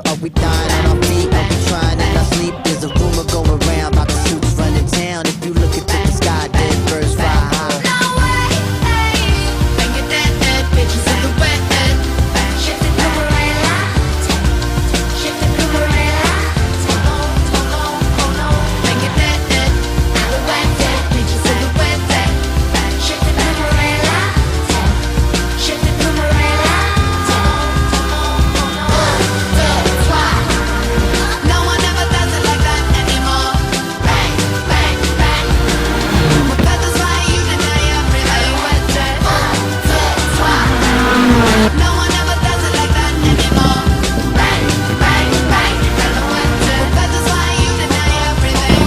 Are we dying on our feet? Are we trying in our sleep? There's a rumor going around about the suits running town. If you look into the sky, dead birds fly high. No way, hey, bring it dead, bitches in the wet. Shift the camarela, shift the camarela. Oh no, bring it dead, out the wet, bitches in the wet. Shift the camarela, shift the camarela. That's why no one ever does it like that anymore. Bang, bang, bang. My feathers fly, you deny everything wet. That's why no one ever does it like that anymore. Bang, bang, bang. My feathers fly, you deny everything.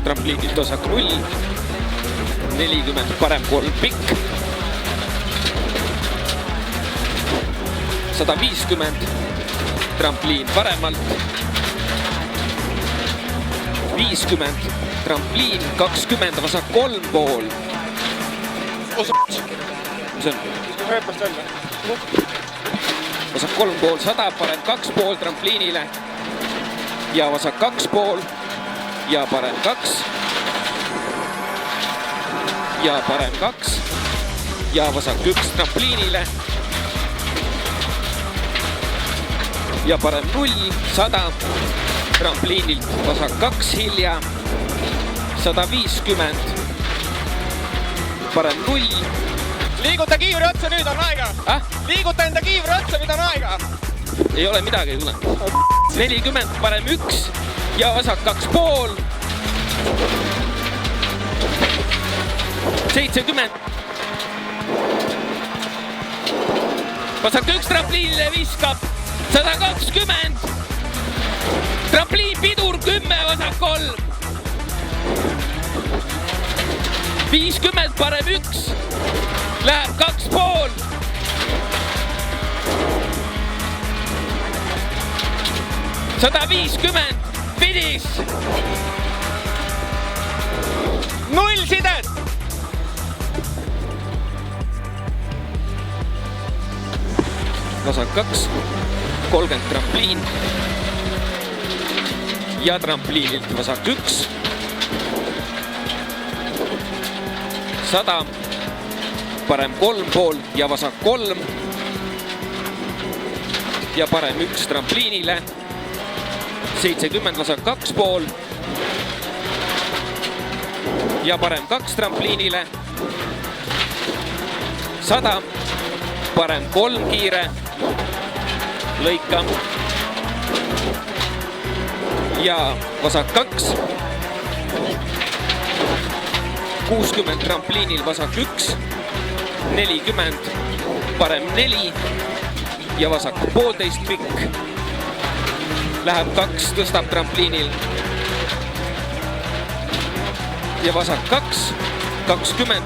Trampliinilt osak 0, 40 parem 3 pikk, 150 trampliin paremalt, 50 trampliin, 20 vasak 3 pool. Mis on? Vasak 3 pool, 100 parem 2 pool trampliinile ja vasak 2 pool. Ja parem 2 ja parem 2 ja vasak 1 trampliinile ja parem 0, 100 trampliinilt vasak 2 hilja, 150 parem 0. Liiguta kiivri otsa, nüüd on aega. Liiguta enda kiivri otsa, nüüd on aega. Ei ole midagi, ei tule. 40 parem 1 ja vasak 2 pool. 70. Vasak 1 trampliinile viskab. 120. Trampliin pidur 10 vasak 3. 50 parem 1. Läheb 2 pool. 150. Finish! 0 sidet! Vasak 2, 30 trampliin ja trampliinilt vasak 1, 100 parem 3 pool ja vasak 3 ja parem 1 trampliinile, 70 vasak 2 pool ja parem 2 trampliinile, 100 parem 3 kiire, lõika ja vasak 2, 60 trampliinil vasak 1, 40 parem 4 ja vasak 1,5 pikk. Läheb 2, tõstab trampliinil ja vasak 2, 20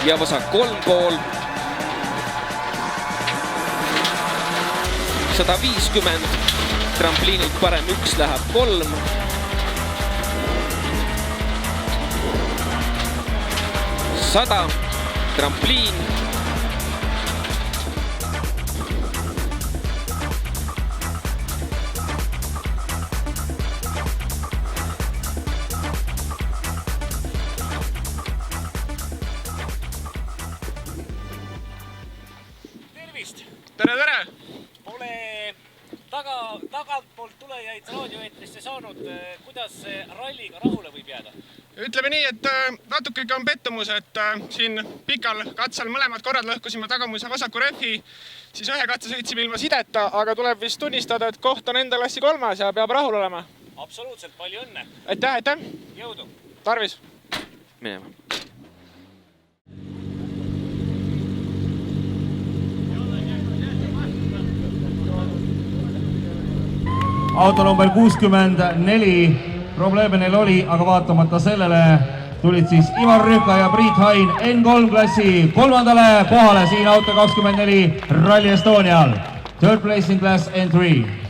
ja vasak 3 pool, 150 trampliinilt parem 1 läheb 3, 100 trampliin. Tervist! Tere, tere! Pole tagantpoolt tulejaid raadioeetrisse saanud. Kuidas ralliga rahule võib jääda? Ütleme nii, et natukegi on pettumus, et siin pikal katsel mõlemad korrad lõhkusime tagamuise vasaku rehvi, siis ühe katse sõitsime ilma sideta, aga tuleb vist tunnistada, et koht on enda klassi 3. ja peab rahul olema. Absoluutselt, palju õnne! Aitäh, aitäh! Jõudu! Tarvis! Minema. Auto number 64, probleeme neil oli, aga vaatamata sellele tulid siis Ivar Rüüka ja Priit Hain N3 klassi 3. kohale siin auto 24 Rally Estonial. Third place in class N3.